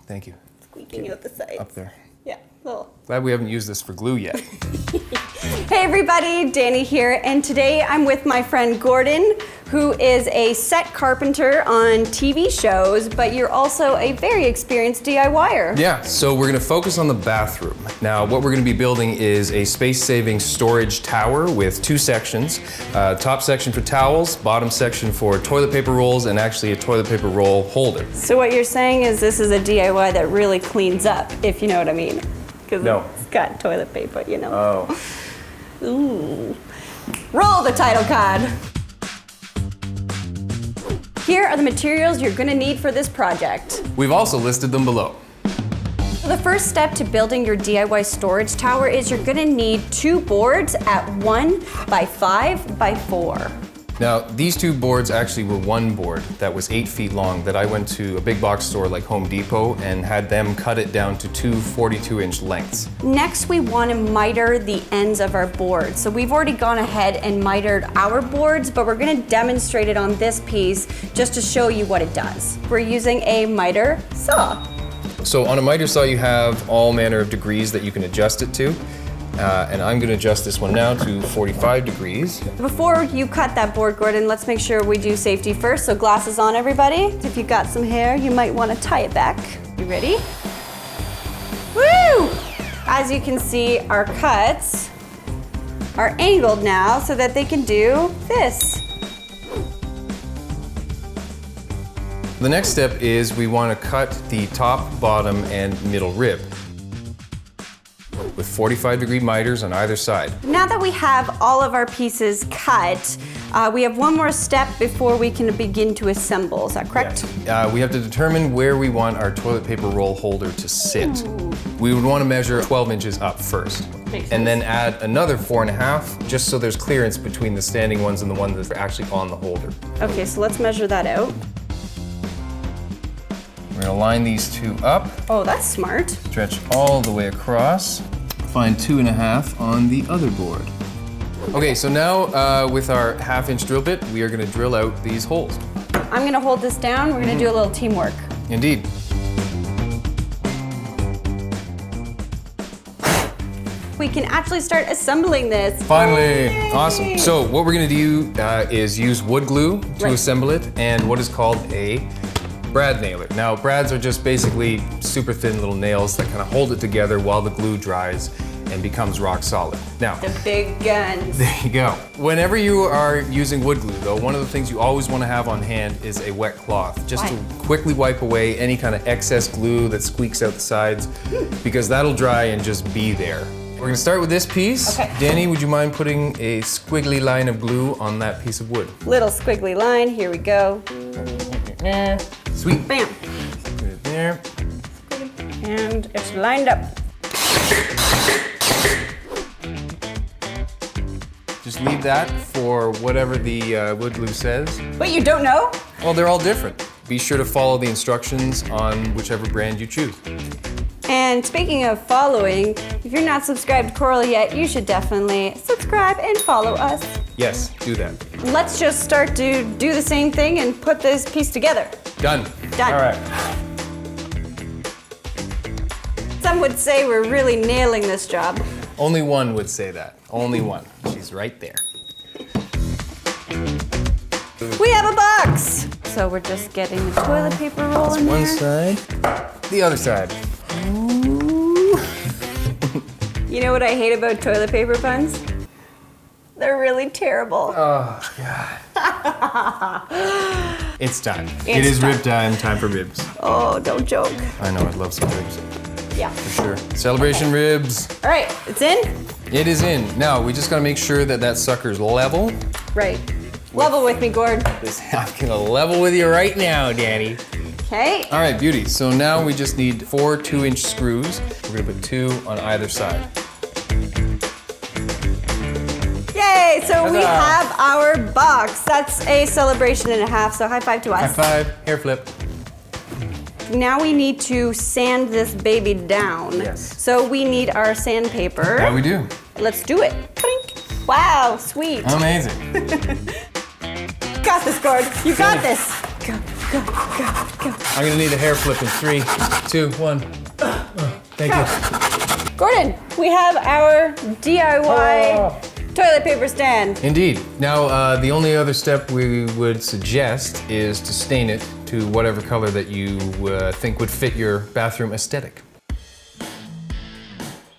Thank you. Squeaking out the sides. Up there. Yeah, little. Glad we haven't used this for glue yet. Hey everybody, Dani here, and today I'm with my friend Gordon, who is a set carpenter on TV shows, but you're also a very experienced DIYer. Yeah, so we're gonna focus on the bathroom. Now, what we're gonna be building is a space-saving storage tower with two sections. Top section for towels, bottom section for toilet paper rolls, and actually a toilet paper roll holder. So what you're saying is this is a DIY that really cleans up, if you know what I mean. Because No. It's got toilet paper, you know. Oh. Ooh. Roll the title card. Here are the materials you're gonna need for this project. We've also listed them below. So the first step to building your DIY storage tower is you're gonna need 2 boards at 1 by 5 by 4. Now, these two boards actually were one board that was 8 feet long that I went to a big box store like Home Depot and had them cut it down to two 42-inch lengths. Next, we want to miter the ends of our boards. So we've already gone ahead and mitered our boards, but we're going to demonstrate it on this piece just to show you what it does. We're using a miter saw. So on a miter saw, you have all manner of degrees that you can adjust it to. And I'm gonna adjust this one now to 45 degrees. Before you cut that board, Gordon, let's make sure we do safety first. So glasses on, everybody. If you've got some hair, you might want to tie it back. You ready? Woo! As you can see, our cuts are angled now so that they can do this. The next step is we want to cut the top, bottom, and middle rib with 45-degree miters on either side. Now that we have all of our pieces cut, we have one more step before we can begin to assemble. Is that correct? Yes. We have to determine where we want our toilet paper roll holder to sit. We would want to measure 12 inches up first. And then add another 4.5, just so there's clearance between the standing ones and the ones that are actually on the holder. Okay, so let's measure that out. We're gonna line these two up. Oh, that's smart. Stretch all the way across. Find 2.5 on the other board. Okay, so now with our 1/2-inch drill bit, we are gonna drill out these holes. I'm gonna hold this down. We're gonna do a little teamwork. Indeed. We can actually start assembling this. Finally, Yay! awesome. So what we're gonna do is use wood glue to assemble it and what is called a brad nailer. Now, brads are just basically super thin little nails that kind of hold it together while the glue dries and becomes rock solid. Now, The big guns. there you go. Whenever you are using wood glue though, one of the things you always want to have on hand is a wet cloth, just to quickly wipe away any kind of excess glue that squeaks out the sides, because that'll dry and just be there. We're gonna start with this piece. Okay. Danny, would you mind putting a squiggly line of glue on that piece of wood? Little squiggly line, here we go. Sweet. Bam. Put it there. And it's lined up. Just leave that for whatever the wood glue says. Wait, you don't know? Well, they're all different. Be sure to follow the instructions on whichever brand you choose. And speaking of following, if you're not subscribed to Coral yet, you should definitely subscribe and follow us. Yes, do that. Let's just start to do the same thing and put this piece together. Done. Done. All right. Some would say we're really nailing this job. Only one would say that. Only one. She's right there. We have a box! So we're just getting the toilet paper roll in One there. side, the other side. You know what I hate about toilet paper buns? They're really terrible. Oh, God. It's time. It's It is time. rib time. Time for ribs. Oh, don't joke. I know, I'd love some ribs. Yeah. For sure. Celebration ribs. All right, it's in? It is in. Now, we just gotta make sure that that sucker's level. Right. Level with me, Gord. I'm gonna level with you right now, Danny. Okay. All right, beauty. So now we just need 4 2-inch screws. We're gonna put 2 on either side. Yay, so we Huzzah. have our box. That's a celebration and a half, so high five to High us. five, hair flip. Now we need to sand this baby down. Yes. So we need our sandpaper. Yeah, we do. Let's do it. Blink. Wow, sweet. Amazing. Got this, Gord. You got this. Go. I'm gonna need a hair flip in 3, 2, 1. Thank you. Gordon, we have our DIY toilet paper stand. Indeed. Now, the only other step we would suggest is to stain it to whatever color that you think would fit your bathroom aesthetic.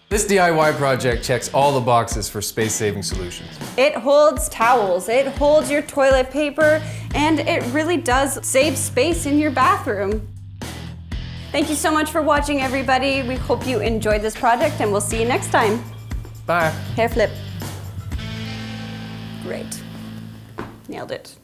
This DIY project checks all the boxes for space-saving solutions. It holds towels, it holds your toilet paper, and it really does save space in your bathroom. Thank you so much for watching, everybody. We hope you enjoyed this project, and we'll see you next time. Bye. Hair flip. Great. Nailed it.